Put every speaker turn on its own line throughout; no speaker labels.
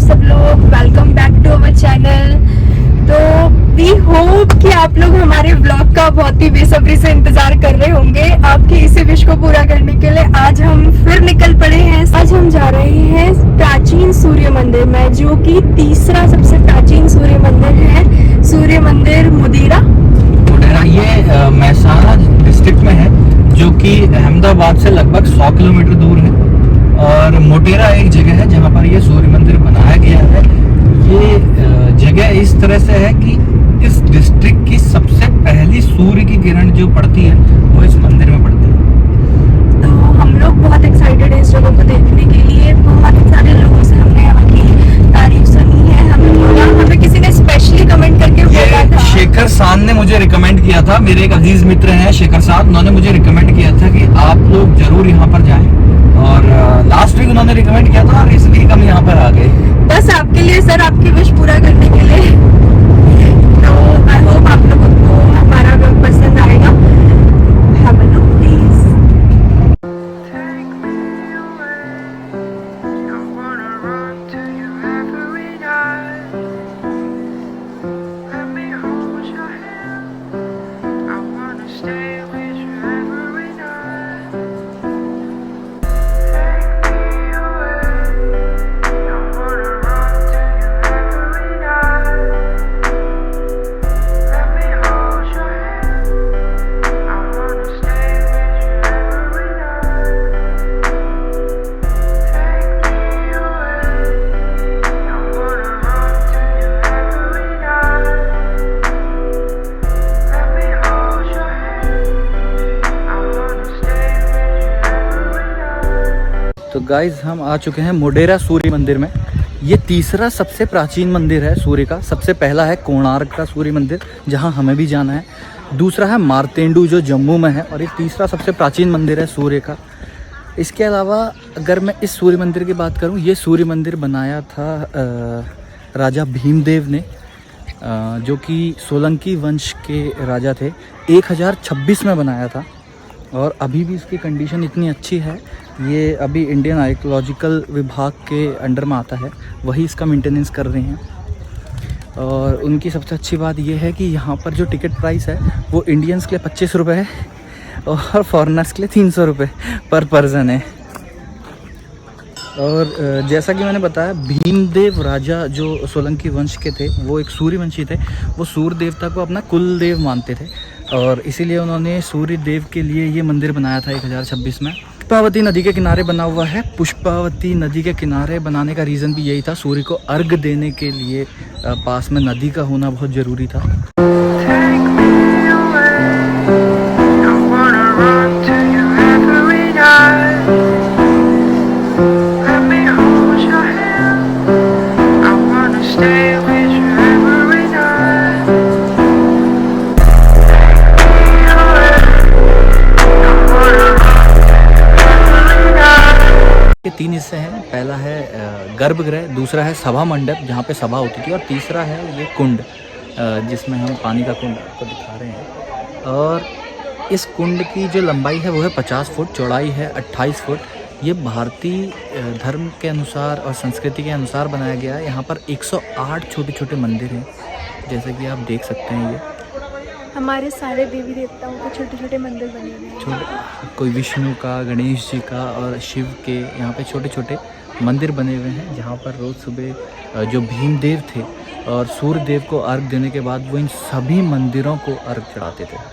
सब लोग, welcome back to our channel. तो वी होप कि आप लोग हमारे ब्लॉग का बहुत ही बेसब्री से इंतजार कर रहे होंगे आपके इसी विश को पूरा करने के लिए। आज हम फिर निकल पड़े हैं। आज हम जा रहे हैं प्राचीन सूर्य मंदिर में, जो कि तीसरा सबसे प्राचीन सूर्य मंदिर है, सूर्य मंदिर मुदेरा।
ये महसाना डिस्ट्रिक्ट में है, जो कि अहमदाबाद से लगभग 100 किलोमीटर दूर है। और मोटेरा एक जगह है जहाँ पर ये सूर्य मंदिर बनाया गया है। ये जगह इस तरह से है कि इस डिस्ट्रिक्ट की सबसे पहली सूर्य की किरण जो पड़ती है वो इस मंदिर में पड़ती है।
तो हम लोग बहुत एक्साइटेड है इस जगह को देखने के लिए। बहुत सारे लोगों से हमने यहाँ की तारीफ सुनी है। हमें किसी ने स्पेशली कमेंट करके बोला था।
शेखर साहब ने मुझे रिकमेंड किया था, मेरे एक अजीज मित्र हैं शेखर साहब, उन्होंने मुझे रिकमेंड किया था कि आप लोग जरूर यहाँ पर जाएं। और लास्ट वीक उन्होंने रिकमेंड किया था और इस वीक हम यहाँ पर आ गए
बस आपके लिए सर, आपकी विश पूरा करने के लिए। तो आई होप आप लोगों को हमारा व्लॉग पसंद आएगा। Have a look please.
तो गाइज हम आ चुके हैं मोडेरा सूर्य मंदिर में। ये तीसरा सबसे प्राचीन मंदिर है सूर्य का। सबसे पहला है कोणार्क का सूर्य मंदिर, जहां हमें भी जाना है। दूसरा है मार्तेंडू, जो जम्मू में है। और ये तीसरा सबसे प्राचीन मंदिर है सूर्य का। इसके अलावा अगर मैं इस सूर्य मंदिर की बात करूं, ये सूर्य मंदिर बनाया था राजा भीमदेव ने, जो कि सोलंकी वंश के राजा थे। 1026 में बनाया था। और अभी भी इसकी कंडीशन इतनी अच्छी है। ये अभी इंडियन आर्कियोलॉजिकल विभाग के अंडर में आता है, वही इसका मेंटेनेंस कर रहे हैं। और उनकी सबसे अच्छी बात ये है कि यहाँ पर जो टिकट प्राइस है वो इंडियंस के लिए 25 रुपये है और फॉरेनर्स के लिए 300 रुपये पर पर्सन है। और जैसा कि मैंने बताया, भीमदेव राजा जो सोलंकी वंश के थे, वो एक सूर्यवंशी थे। वो सूर्य देवता को अपना कुल देव मानते थे और इसीलिए उन्होंने सूर्य देव के लिए ये मंदिर बनाया था 1026 में। पुष्पावती नदी के किनारे बना हुआ है। पुष्पावती नदी के किनारे बनाने का रीज़न भी यही था, सूर्य को अर्घ देने के लिए पास में नदी का होना बहुत ज़रूरी था। के 3 हिस्से हैं। पहला है गर्भगृह, दूसरा है सभा मंडप जहाँ पे सभा होती थी, और तीसरा है ये कुंड, जिसमें हम पानी का कुंड आपको दिखा रहे हैं। और इस कुंड की जो लंबाई है वो है 50 फुट, चौड़ाई है 28 फुट। ये भारतीय धर्म के अनुसार और संस्कृति के अनुसार बनाया गया है। यहाँ पर 108 छोटे छोटे मंदिर हैं, जैसे कि आप देख सकते हैं। ये
हमारे सारे देवी देवताओं के छोटे छोटे मंदिर बने हुए हैं।
छोटे, कोई विष्णु का, गणेश जी का और शिव के, यहाँ पे छोटे छोटे मंदिर बने हुए हैं, जहाँ पर रोज़ सुबह जो भीमदेव थे और सूर्य देव को अर्घ देने के बाद वो इन सभी मंदिरों को अर्घ चढ़ाते थे।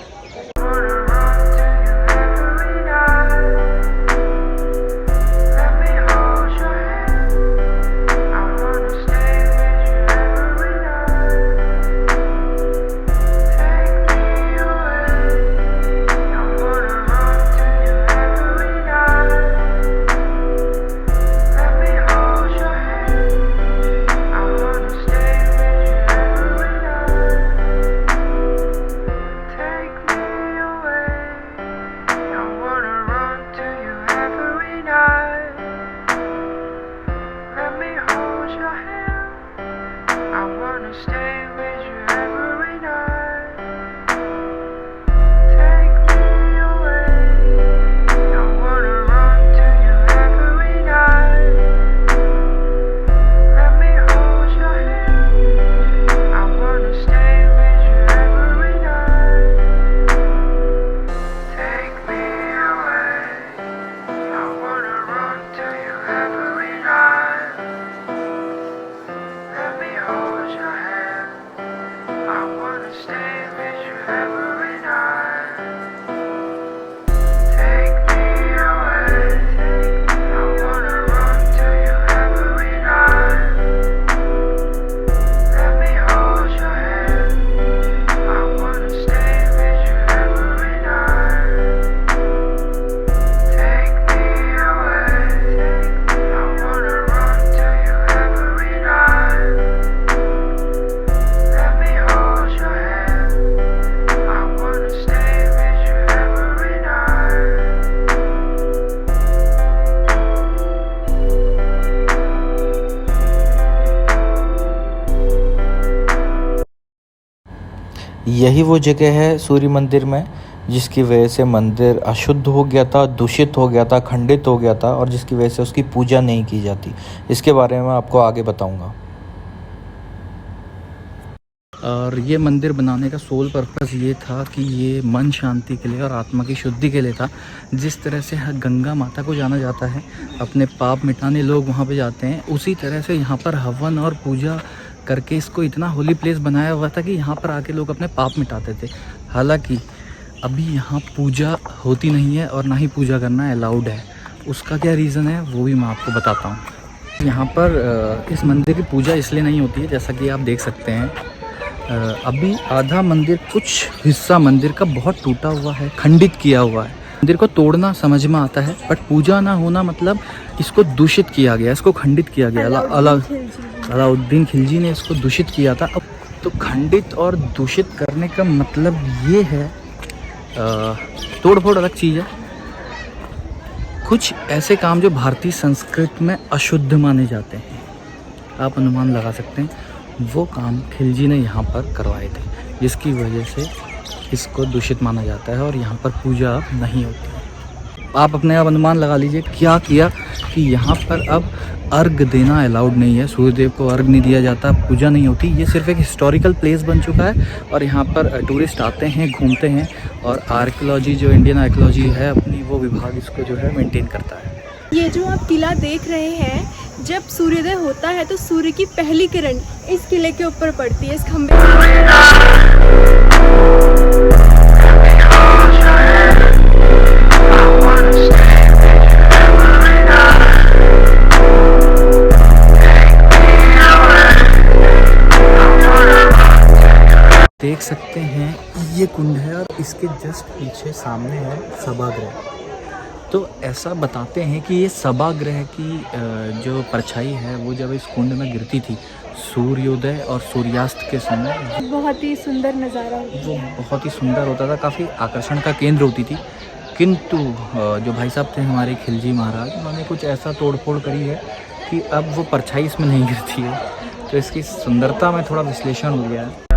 Take
यही वो जगह है सूर्य मंदिर में जिसकी वजह से मंदिर अशुद्ध हो गया था, दूषित हो गया था, खंडित हो गया था और जिसकी वजह से उसकी पूजा नहीं की जाती। इसके बारे में आपको आगे बताऊंगा। और ये मंदिर बनाने का सोल पर्पस ये था कि ये मन शांति के लिए और आत्मा की शुद्धि के लिए था। जिस तरह से गंगा माता को जाना जाता है, अपने पाप मिटाने लोग वहाँ पे जाते हैं, उसी तरह से यहाँ पर हवन और पूजा करके इसको इतना होली प्लेस बनाया हुआ था कि यहाँ पर आके लोग अपने पाप मिटाते थे। हालांकि अभी यहाँ पूजा होती नहीं है और ना ही पूजा करना अलाउड है। उसका क्या रीज़न है वो भी मैं आपको बताता हूँ। यहाँ पर इस मंदिर की पूजा इसलिए नहीं होती है, जैसा कि आप देख सकते हैं अभी आधा मंदिर, कुछ हिस्सा मंदिर का बहुत टूटा हुआ है, खंडित किया हुआ है। मंदिर को तोड़ना समझ में आता है, बट पूजा ना होना मतलब इसको दूषित किया गया, इसको खंडित किया गया। अलाउद्दीन खिलजी ने इसको दूषित किया था। अब तो खंडित और दूषित करने का मतलब ये है, तोड़ फोड़ अलग चीज़ है। कुछ ऐसे काम जो भारतीय संस्कृति में अशुद्ध माने जाते हैं, आप अनुमान लगा सकते हैं, वो काम खिलजी ने यहाँ पर करवाए थे, जिसकी वजह से इसको दूषित माना जाता है और यहाँ पर पूजा अब नहीं होती है। आप अपने आप अनुमान लगा लीजिए क्या किया कि यहाँ पर अब अर्घ देना अलाउड नहीं है, सूर्यदेव को अर्घ नहीं दिया जाता, पूजा नहीं होती। ये सिर्फ एक हिस्टोरिकल प्लेस बन चुका है और यहाँ पर टूरिस्ट आते हैं, घूमते हैं और आर्कियोलॉजी जो इंडियन आर्कियोलॉजी है अपनी, वो विभाग इसको जो है मेंटेन करता है।
ये जो आप किला देख रहे हैं, जब सूर्योदय होता है तो सूर्य की पहली किरण इस किले के ऊपर पड़ती है, इस खंबे
देख सकते हैं ये कुंड है और इसके जस्ट पीछे सामने है सभागृह। तो ऐसा बताते हैं कि ये सभागृह की जो परछाई है वो जब इस कुंड में गिरती थी सूर्योदय और सूर्यास्त के समय,
बहुत ही सुंदर नज़ारा,
वो बहुत ही सुंदर होता था, काफ़ी आकर्षण का केंद्र होती थी। किंतु जो भाई साहब थे हमारे खिलजी महाराज, उन्होंने कुछ ऐसा तोड़फोड़ करी है कि अब वो परछाई इसमें नहीं गिरती है। तो इसकी सुंदरता में थोड़ा विश्लेषण हो गया है।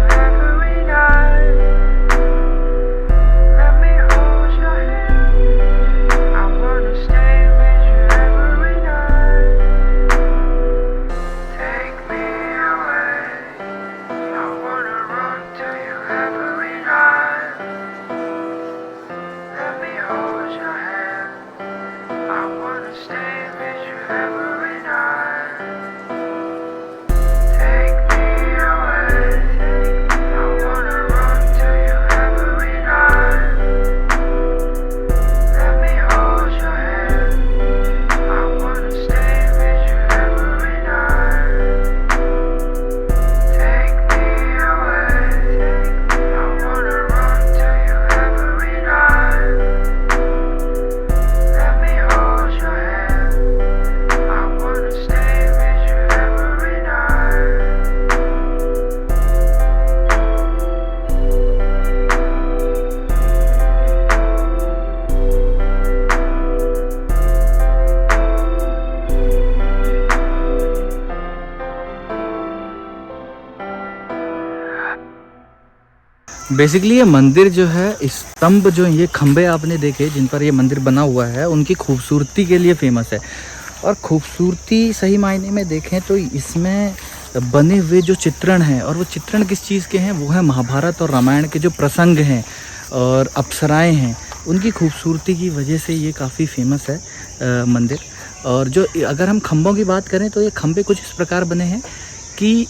बेसिकली ये मंदिर जो है, स्तंभ जो ये खंबे आपने देखे जिन पर ये मंदिर बना हुआ है, उनकी खूबसूरती के लिए फेमस है। और खूबसूरती सही मायने में देखें तो इसमें बने हुए जो चित्रण हैं, और वो चित्रण किस चीज़ के हैं, वो है महाभारत और रामायण के जो प्रसंग हैं और अप्सराएं हैं, उनकी खूबसूरती की वजह से ये काफ़ी फेमस है मंदिर। और जो अगर हम खंभों की बात करें तो ये खंभे कुछ इस प्रकार बने हैं कि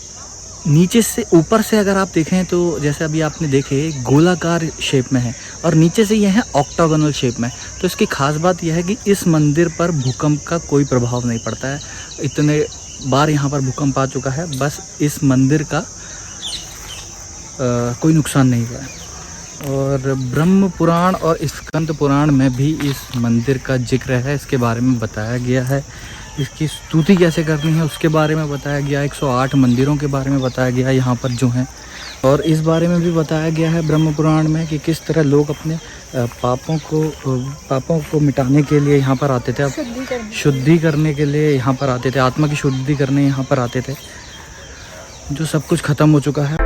नीचे से ऊपर से अगर आप देखें तो जैसे अभी आपने देखे गोलाकार शेप में है और नीचे से ये है ऑक्टागोनल शेप में। तो इसकी खास बात यह है कि इस मंदिर पर भूकंप का कोई प्रभाव नहीं पड़ता है। इतने बार यहाँ पर भूकंप आ चुका है, बस इस मंदिर का कोई नुकसान नहीं हुआ है। और ब्रह्म पुराण और स्कंद पुराण में भी इस मंदिर का जिक्र है, इसके बारे में बताया गया है। इसकी स्तुति कैसे करनी है उसके बारे में बताया गया। 108 मंदिरों के बारे में बताया गया यहाँ पर जो हैं, और इस बारे में भी बताया गया है ब्रह्म पुराण में कि किस तरह लोग अपने पापों को मिटाने के लिए यहाँ पर आते थे, शुद्धि करने के लिए यहाँ पर आते थे, आत्मा की शुद्धि करने यहाँ पर आते थे, जो सब कुछ ख़त्म हो चुका है।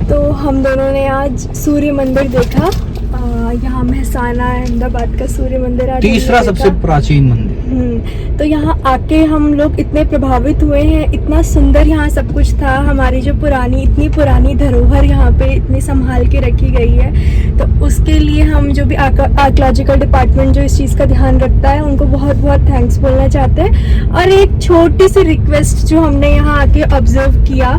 तो हम दोनों ने आज सूर्य मंदिर देखा। यहाँ महसाना अहमदाबाद का सूर्य मंदिर आज
तीसरा
हमने
सबसे
देखा।
प्राचीन मंदिर।
तो यहाँ आके हम लोग इतने प्रभावित हुए हैं, इतना सुंदर यहाँ सब कुछ था। हमारी जो इतनी पुरानी धरोहर यहाँ पे इतनी संभाल के रखी गई है, तो उसके लिए हम जो भी आर्कियोलॉजिकल डिपार्टमेंट जो इस चीज़ का ध्यान रखता है, उनको बहुत बहुत थैंक्स बोलना चाहते हैं। और एक छोटी सी रिक्वेस्ट जो हमने यहाँ आके ऑब्जर्व किया,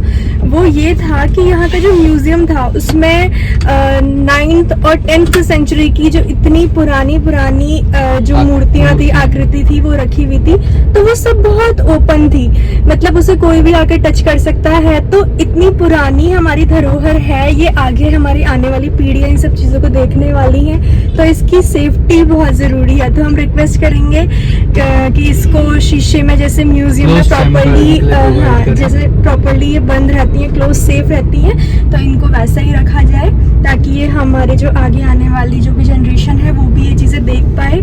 वो ये था कि यहाँ का जो म्यूजियम था उसमें 9th और 10th सेंचुरी की जो इतनी पुरानी जो मूर्तियां थी, आकृति थी, वो रखी हुई थी। तो वो सब बहुत ओपन थी, मतलब उसे कोई भी आके टच कर सकता है। तो इतनी पुरानी हमारी धरोहर है, ये आगे हमारी आने वाली पीढ़ियां इन सब चीजों को देखने वाली हैं, तो इसकी सेफ्टी बहुत जरूरी है। तो हम रिक्वेस्ट करेंगे कि इसको शीशे में जैसे म्यूजियम में प्रॉपरली, हाँ, जैसे प्रॉपरली ये बंद रहती है, क्लोज सेफ रहती है, तो इनको वैसा ही रखा जाए, ताकि ये हमारे जो आगे आने वाली जो भी जनरेशन है वो भी ये चीजें देख पाए।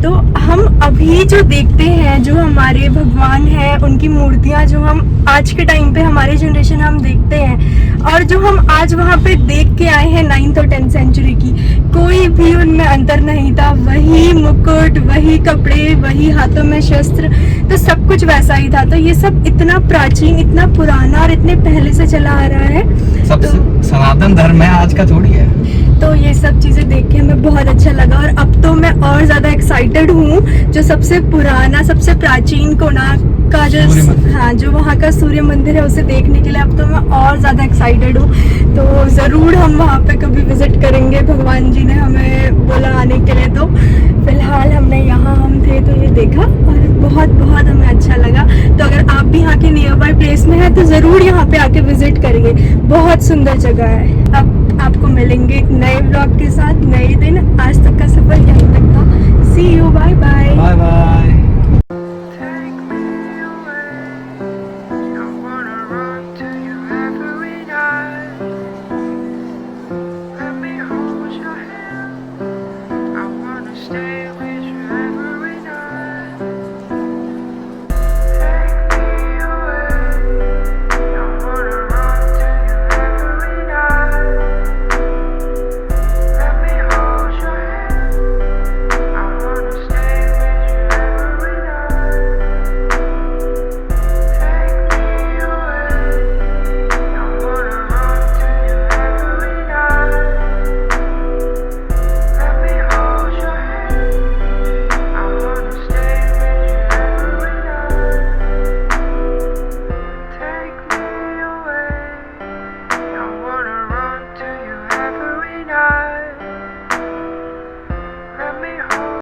तो हम अभी जो देखते हैं, जो हमारे भगवान हैं, उनकी मूर्तियां जो हम आज के टाइम पे हमारे जनरेशन हम देखते हैं, और जो हम आज वहाँ पे देख के आए हैं 9th और 10th सेंचुरी की, कोई भी उनमें अंतर नहीं था। वही मुकुट, वही कपड़े, वही हाथों में शस्त्र, तो सब कुछ वैसा ही था। तो ये सब इतना प्राचीन, इतना पुराना और इतने पहले से चला आ रहा है।
सब सनातन धर्म है, आज का थोड़ी है।
तो ये सब चीजें देख के हमें बहुत अच्छा लगा, और अब तो मैं और ज्यादा एक्साइटेड हूँ जो सबसे पुराना, सबसे प्राचीन कोणार्क का जो वहाँ का सूर्य मंदिर है, उसे देखने के लिए अब तो मैं और ज्यादा एक्साइटेड हूँ। तो जरूर हम वहाँ पे कभी विजिट करेंगे, भगवान जी ने हमें बोला आने के लिए। तो फिलहाल हमने यहाँ हम थे तो ये देखा, और बहुत बहुत हमें अच्छा लगा। तो अगर आप भी यहाँ के नियर बाय प्लेस में हैं तो जरूर यहाँ पे आके विजिट करिए, बहुत सुंदर जगह है। अब आपको मिलेंगे एक नए ब्लॉग के साथ, नए दिन। आज तक का सफर यहीं तक था। See you, bye bye.
Bye bye.